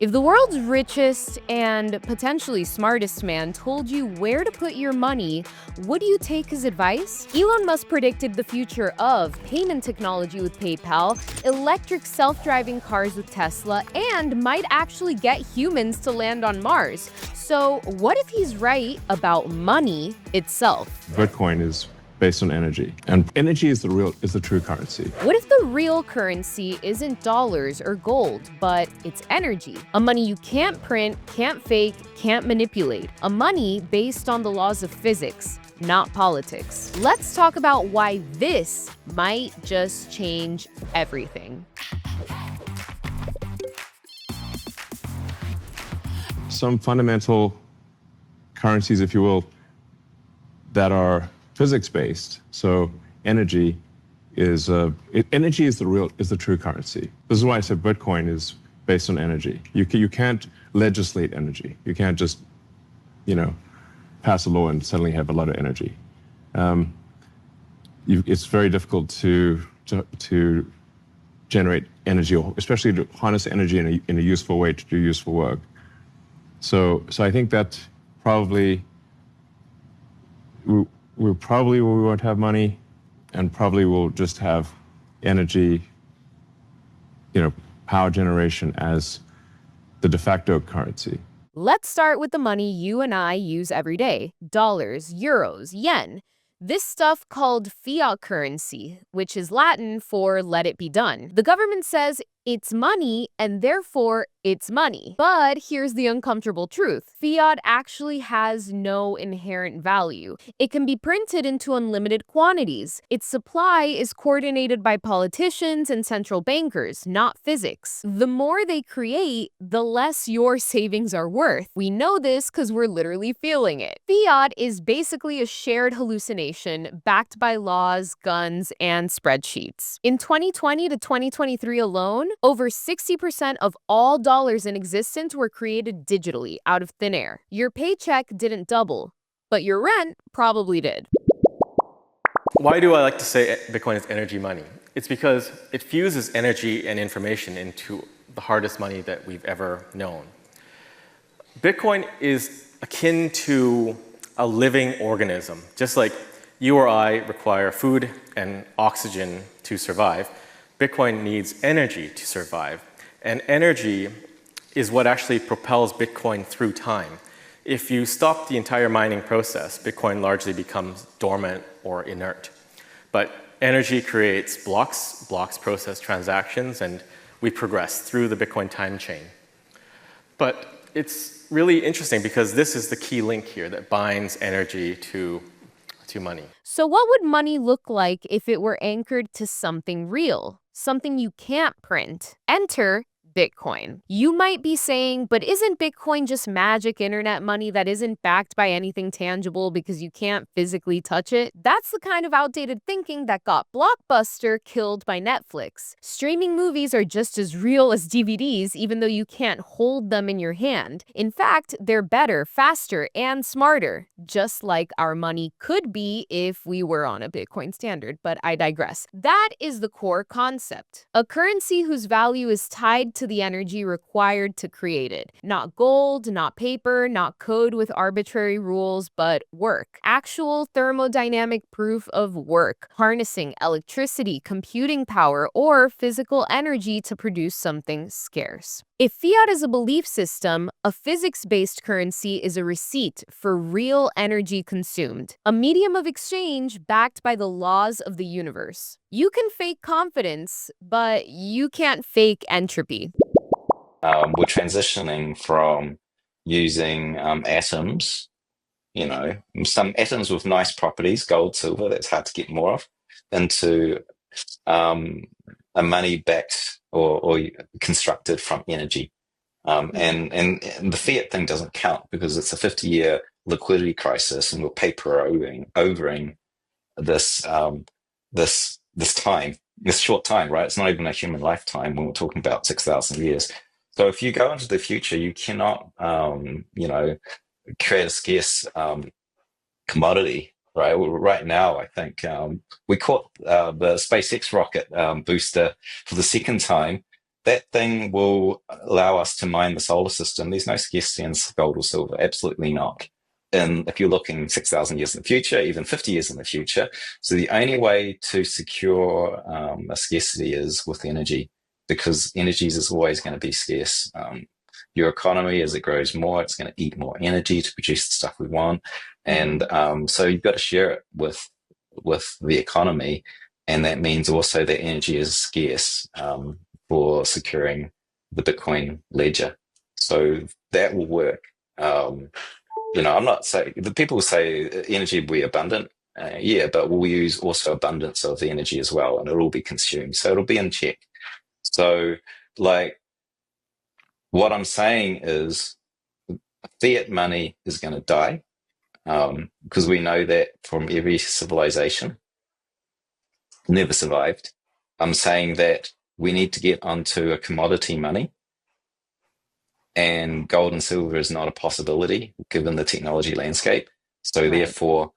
If the world's richest and potentially smartest man told you where to put your money, would you take his advice? Elon Musk predicted the future of payment technology with PayPal, electric self-driving cars with Tesla, and might actually get humans to land on Mars. So what if he's right about money itself? Bitcoin is based on energy, and energy is the true currency. What if the real currency isn't dollars or gold, but it's energy? A money you can't print, can't fake, can't manipulate. A money based on the laws of physics, not politics. Let's talk about why this might just change everything. Some fundamental currencies, if you will, that are physics-based. So energy is the true currency. This is why I said Bitcoin is based on energy. You can't legislate energy. You can't just, pass a law and suddenly have a lot of energy. It's very difficult to generate energy, or especially to harness energy in a useful way to do useful work. So I think that probably we won't have money, and probably we'll just have energy, power generation as the de facto currency. Let's start with the money you and I use every day: dollars, euros, yen. This stuff called fiat currency, which is Latin for let it be done. The government says it's money and therefore it's money. But here's the uncomfortable truth. Fiat actually has no inherent value. It can be printed into unlimited quantities. Its supply is coordinated by politicians and central bankers, not physics. The more they create, the less your savings are worth. We know this because we're literally feeling it. Fiat is basically a shared hallucination backed by laws, guns, and spreadsheets. In 2020 to 2023 alone, over 60% of all dollars in existence were created digitally out of thin air. Your paycheck didn't double, but your rent probably did. Why do I like to say Bitcoin is energy money? It's because it fuses energy and information into the hardest money that we've ever known. Bitcoin is akin to a living organism. Just like you or I require food and oxygen to survive, Bitcoin needs energy to survive. And energy is what actually propels Bitcoin through time. If you stop the entire mining process, Bitcoin largely becomes dormant or inert. But energy creates blocks, blocks process transactions, and we progress through the Bitcoin time chain. But it's really interesting because this is the key link here that binds energy to money. So what would money look like if it were anchored to something real? Something you can't print? Enter Bitcoin. You might be saying, but isn't Bitcoin just magic internet money that isn't backed by anything tangible because you can't physically touch it? That's the kind of outdated thinking that got Blockbuster killed by Netflix. Streaming movies are just as real as DVDs, even though you can't hold them in your hand. In fact, they're better, faster, and smarter, just like our money could be if we were on a Bitcoin standard, but I digress. That is the core concept. A currency whose value is tied to the energy required to create it. Not gold, not paper, not code with arbitrary rules, but work. Actual thermodynamic proof of work, harnessing electricity, computing power, or physical energy to produce something scarce. If fiat is a belief system, a physics-based currency is a receipt for real energy consumed, a medium of exchange backed by the laws of the universe. You can fake confidence, but you can't fake entropy. We're transitioning from using atoms, some atoms with nice properties, gold, silver, that's hard to get more of, into a money backed or constructed from energy. And the fiat thing doesn't count because it's a 50-year liquidity crisis, and we're overing this time, this short time, right? It's not even a human lifetime when we're talking about 6,000 years. So if you go into the future, you cannot, create a scarce commodity, right? Right now, I think we caught the SpaceX rocket booster for the second time that thing will allow us to mine the solar system. There's no scarcity in gold or silver, absolutely not. And if you're looking 6,000 years in the future, even 50 years in the future, so the only way to secure a scarcity is with energy, because energy is always going to be scarce. Your economy, as it grows more, it's going to eat more energy to produce the stuff we want, and so you've got to share it with the economy, and that means also that energy is scarce for securing the Bitcoin ledger. So that will work. I'm not saying the people say energy will be abundant. Yeah, but we'll use also abundance of the energy as well, and it'll all be consumed. So it'll be in check. So, like, what I'm saying is fiat money is going to die because we know that from every civilization, never survived. I'm saying that we need to get onto a commodity money, and gold and silver is not a possibility given the technology landscape. So therefore,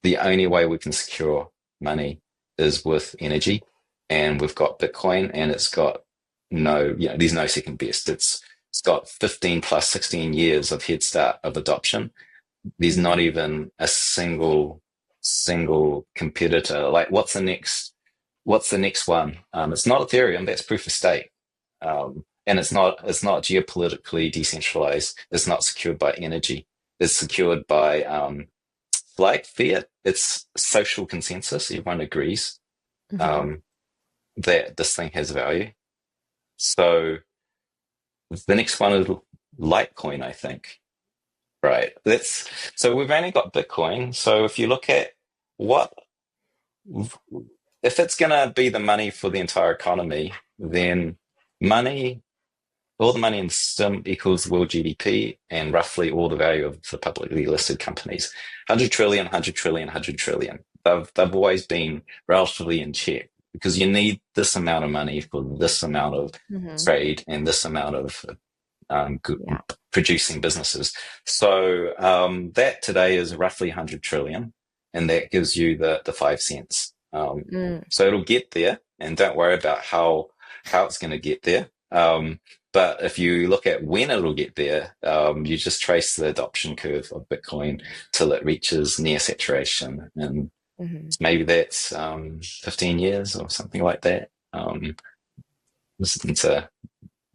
the only way we can secure money is with energy. And we've got Bitcoin, and it's got there's no second best. It's got 15 plus 16 years of head start of adoption. There's not even a single competitor. Like, what's the next one? It's not Ethereum. That's proof of stake. And it's not geopolitically decentralized. It's not secured by energy. It's secured by like fiat. It's social consensus. Everyone agrees that this thing has value. So the next one is Litecoin, I think. Right. So we've only got Bitcoin. So if you look at if it's going to be the money for the entire economy, then all the money in the system equals world GDP and roughly all the value of the publicly listed companies. 100 trillion, 100 trillion, 100 trillion. They've always been relatively in check because you need this amount of money for this amount of trade and this amount of producing businesses. So that today is roughly 100 trillion, and that gives you the 5 cents. So it'll get there, and don't worry about how it's going to get there. But if you look at when it'll get there, you just trace the adoption curve of Bitcoin till it reaches near saturation. And maybe that's 15 years or something like that.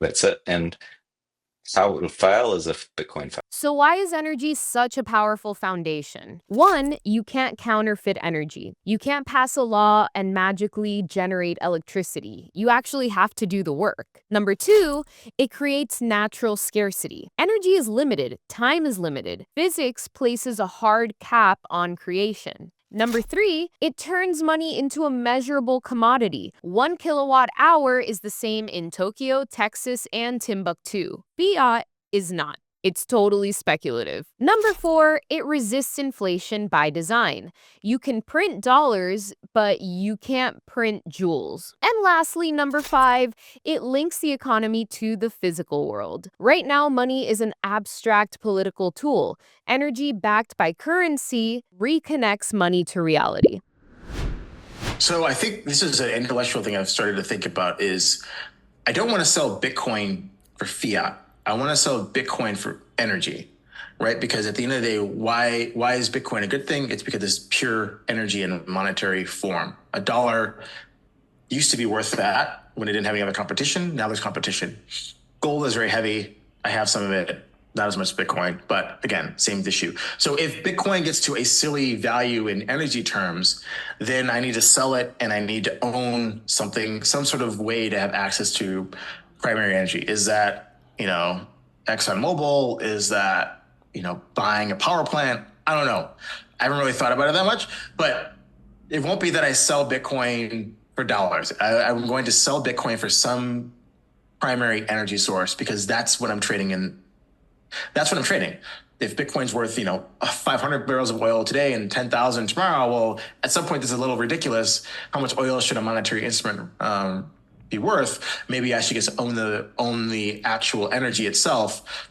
That's it. And how it'll fail is if Bitcoin fails. So why is energy such a powerful foundation? One, you can't counterfeit energy. You can't pass a law and magically generate electricity. You actually have to do the work. Number two, it creates natural scarcity. Energy is limited. Time is limited. Physics places a hard cap on creation. Number three, it turns money into a measurable commodity. 1 kilowatt hour is the same in Tokyo, Texas, and Timbuktu. Fiat is not. It's totally speculative. Number four, it resists inflation by design. You can print dollars, but you can't print jewels. And lastly, number five, it links the economy to the physical world. Right now, money is an abstract political tool. Energy backed by currency reconnects money to reality. So I think this is an intellectual thing I've started to think about is I don't want to sell Bitcoin for fiat. I want to sell Bitcoin for energy, right? Because at the end of the day, why is Bitcoin a good thing? It's because it's pure energy in monetary form. A dollar used to be worth that when it didn't have any other competition. Now there's competition. Gold is very heavy. I have some of it, not as much as Bitcoin, but again, same issue. So if Bitcoin gets to a silly value in energy terms, then I need to sell it and I need to own something, some sort of way to have access to primary energy. Is that, ExxonMobil? Is that, buying a power plant? I don't know. I haven't really thought about it that much, but it won't be that I sell Bitcoin for dollars. I'm going to sell Bitcoin for some primary energy source because that's what I'm trading in. That's what I'm trading. If Bitcoin's worth, 500 barrels of oil today and 10,000 tomorrow, well, at some point, this is a little ridiculous. How much oil should a monetary instrument be worth? Maybe I should just own the actual energy itself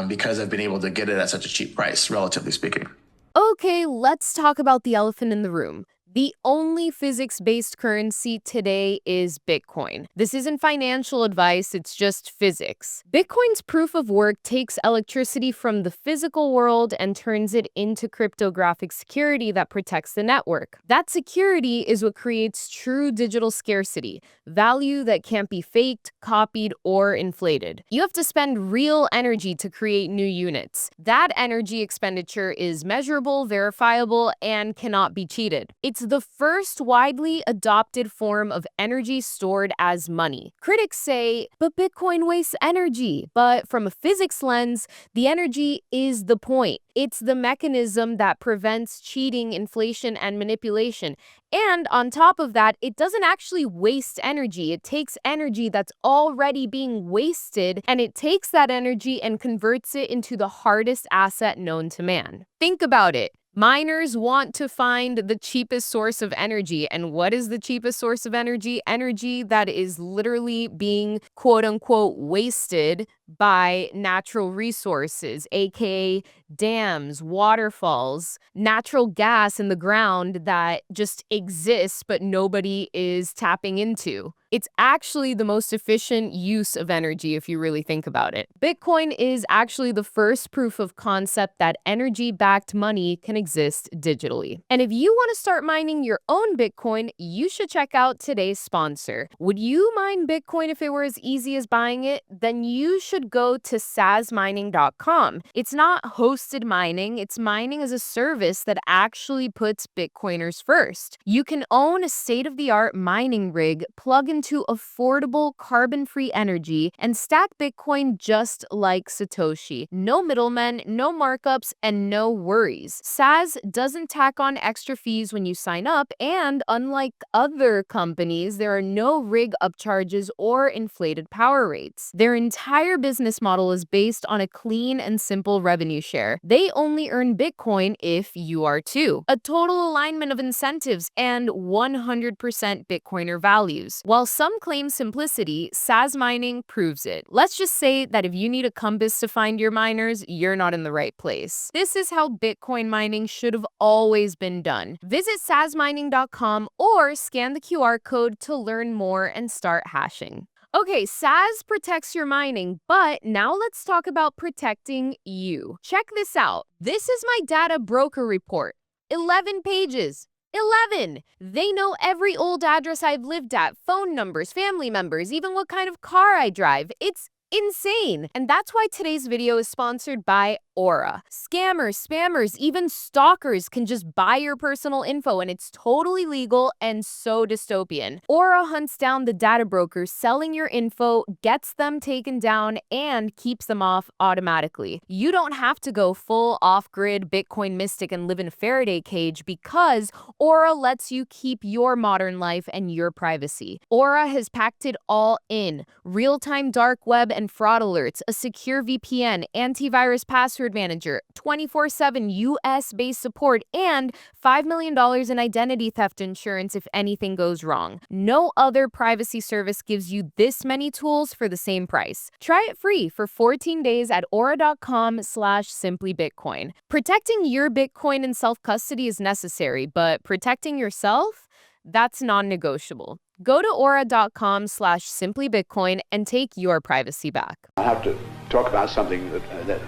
because I've been able to get it at such a cheap price, relatively speaking. Okay, let's talk about the elephant in the room. The only physics-based currency today is Bitcoin. This isn't financial advice, it's just physics. Bitcoin's proof of work takes electricity from the physical world and turns it into cryptographic security that protects the network. That security is what creates true digital scarcity, value that can't be faked, copied, or inflated. You have to spend real energy to create new units. That energy expenditure is measurable, verifiable, and cannot be cheated. It's the first widely adopted form of energy stored as money. Critics say, but Bitcoin wastes energy. But from a physics lens, the energy is the point. It's the mechanism that prevents cheating, inflation, and manipulation. And on top of that, it doesn't actually waste energy. It takes energy that's already being wasted, and it takes that energy and converts it into the hardest asset known to man. Think about it. Miners want to find the cheapest source of energy. And what is the cheapest source of energy? Energy that is literally being quote unquote wasted by natural resources, aka dams, waterfalls, natural gas in the ground that just exists but nobody is tapping into. It's actually the most efficient use of energy if you really think about it. Bitcoin is actually the first proof of concept that energy-backed money can exist digitally. And if you want to start mining your own Bitcoin, you should check out today's sponsor. Would you mine Bitcoin if it were as easy as buying it? Then you should go to Sazmining.com. It's not hosted mining, it's mining as a service that actually puts Bitcoiners first. You can own a state-of-the-art mining rig, plug into affordable carbon-free energy, and stack Bitcoin just like Satoshi. No middlemen, no markups, and no worries. Saz doesn't tack on extra fees when you sign up, and unlike other companies, there are no rig upcharges or inflated power rates. Their entire business model is based on a clean and simple revenue share. They only earn Bitcoin if you are too. A total alignment of incentives and 100% Bitcoiner values. While some claim simplicity, Sazmining proves it. Let's just say that if you need a compass to find your miners, you're not in the right place. This is how Bitcoin mining should have always been done. Visit Sazmining.com or scan the QR code to learn more and start hashing. Okay, Saz protects your mining, but now let's talk about protecting you. Check this out. This is my data broker report. 11 pages. 11! They know every old address I've lived at, phone numbers, family members, even what kind of car I drive. It's insane. And that's why today's video is sponsored by Aura. Scammers, spammers, even stalkers can just buy your personal info, and it's totally legal and so dystopian. Aura hunts down the data brokers selling your info, gets them taken down, and keeps them off automatically. You don't have to go full off-grid Bitcoin mystic and live in a Faraday cage because Aura lets you keep your modern life and your privacy. Aura has packed it all in. Real-time dark web and fraud alerts, a secure VPN, antivirus password manager, 24/7 US-based support, and $5 million in identity theft insurance if anything goes wrong. No other privacy service gives you this many tools for the same price. Try it free for 14 days at aura.com/simplybitcoin. Protecting your Bitcoin in self-custody is necessary, but protecting yourself? That's non-negotiable. Go to aura.com/simplybitcoin and take your privacy back. I have to talk about something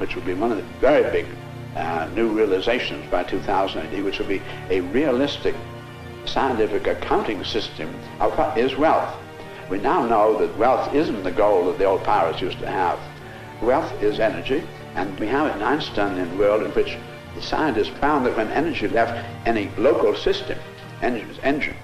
which will be one of the very big new realizations by 2000 AD, which will be a realistic scientific accounting system of what is wealth. We now know that wealth isn't the goal that the old pirates used to have. Wealth is energy, and we have an Einstein in the world in which the scientists found that when energy left any local system, engine,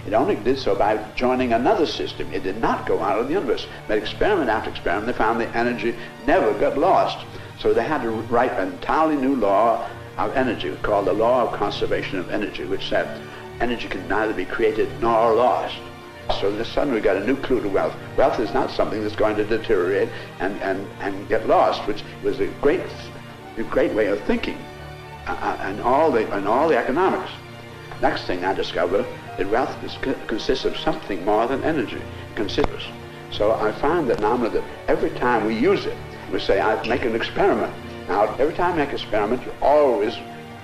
it only did so by joining another system. It did not go out of the universe. But experiment after experiment, they found the energy never got lost. So they had to write an entirely new law of energy called the law of conservation of energy, which said energy can neither be created nor lost. So this suddenly we got a new clue to wealth. Wealth is not something that's going to deteriorate and get lost, which was a great way of thinking and all the economics. Next thing I discovered that wealth consists of something more than energy. Considers. So I found that now that every time we use it, we say, I make an experiment. Now, every time you make an experiment, you always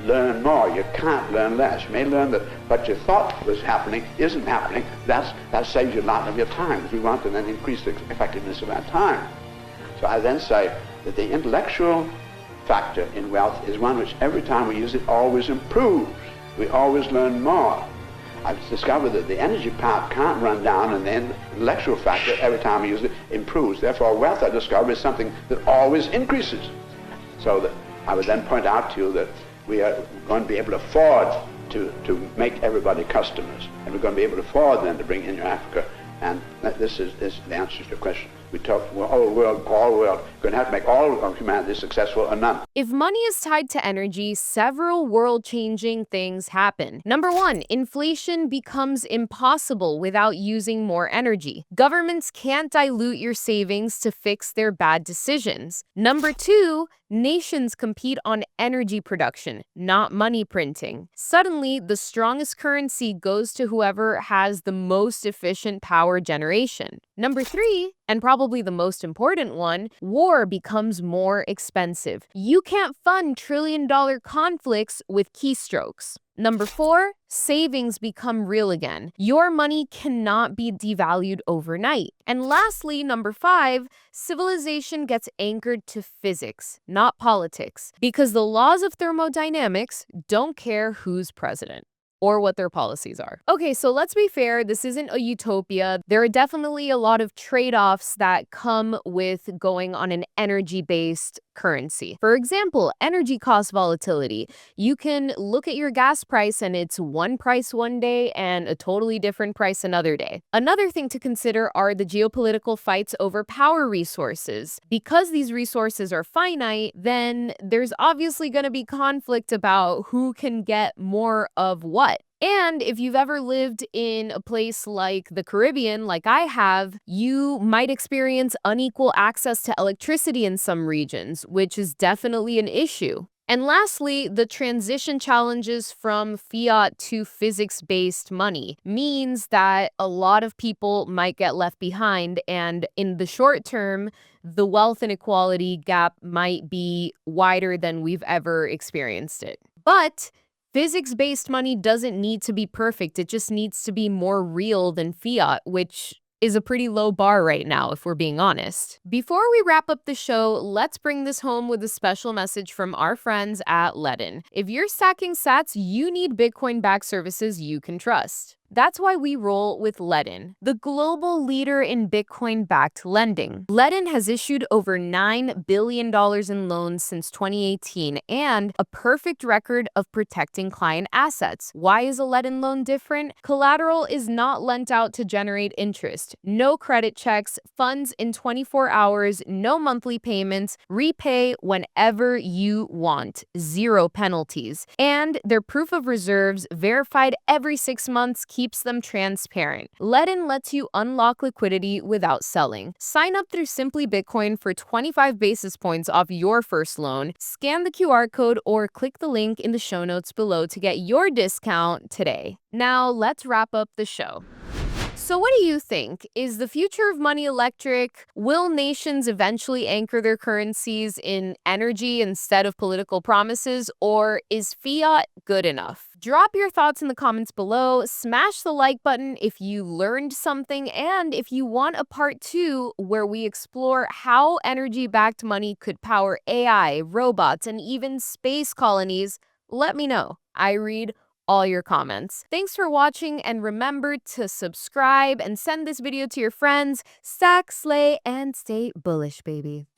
learn more. You can't learn less. You may learn that what you thought was happening isn't happening. That saves you a lot of your time, because we want to then increase the effectiveness of our time. So I then say that the intellectual factor in wealth is one which every time we use it always improves. We always learn more. I've discovered that the energy part can't run down, and the intellectual factor every time we use it improves. Therefore, wealth, I discover, is something that always increases. So that I would then point out to you that we are going to be able to afford to make everybody customers, and we're going to be able to afford then to bring in Africa. And this is the answer to your question. We talk all world, going to have to make all of humanity successful or none. If money is tied to energy, several world-changing things happen. Number one, inflation becomes impossible without using more energy. Governments can't dilute your savings to fix their bad decisions. Number two, nations compete on energy production, not money printing. Suddenly, the strongest currency goes to whoever has the most efficient power generation. Number three, and probably the most important one, war becomes more expensive. You can't fund trillion-dollar conflicts with keystrokes. Number four, savings become real again. Your money cannot be devalued overnight. And lastly, number five, civilization gets anchored to physics, not politics, because the laws of thermodynamics don't care who's president or what their policies are. Okay, so let's be fair, this isn't a utopia. There are definitely a lot of trade-offs that come with going on an energy-based currency. For example, energy cost volatility. You can look at your gas price and it's one price one day and a totally different price another day. Another thing to consider are the geopolitical fights over power resources. Because these resources are finite, then there's obviously going to be conflict about who can get more of what. And if you've ever lived in a place like the Caribbean, like I have, you might experience unequal access to electricity in some regions, which is definitely an issue. And lastly, the transition challenges from fiat to physics-based money means that a lot of people might get left behind, and in the short term, the wealth inequality gap might be wider than we've ever experienced it. But physics-based money doesn't need to be perfect. It just needs to be more real than fiat, which is a pretty low bar right now, if we're being honest. Before we wrap up the show, let's bring this home with a special message from our friends at Ledn. If you're stacking sats, you need Bitcoin-backed services you can trust. That's why we roll with Ledn, the global leader in Bitcoin-backed lending. Ledn has issued over $9 billion in loans since 2018 and a perfect record of protecting client assets. Why is a Ledn loan different? Collateral is not lent out to generate interest. No credit checks, funds in 24 hours, no monthly payments, repay whenever you want, zero penalties. And their proof of reserves, verified every 6 months, keeps them transparent. Ledn lets you unlock liquidity without selling. Sign up through Simply Bitcoin for 25 basis points off your first loan. Scan the QR code or click the link in the show notes below to get your discount today. Now, let's wrap up the show. So what do you think? Is the future of money electric? Will nations eventually anchor their currencies in energy instead of political promises? Or is fiat good enough? Drop your thoughts in the comments below, smash the like button if you learned something, and if you want a part 2 where we explore how energy-backed money could power AI, robots, and even space colonies, let me know. I read all your comments. Thanks for watching, and remember to subscribe and send this video to your friends. Stack, slay, and stay bullish, baby.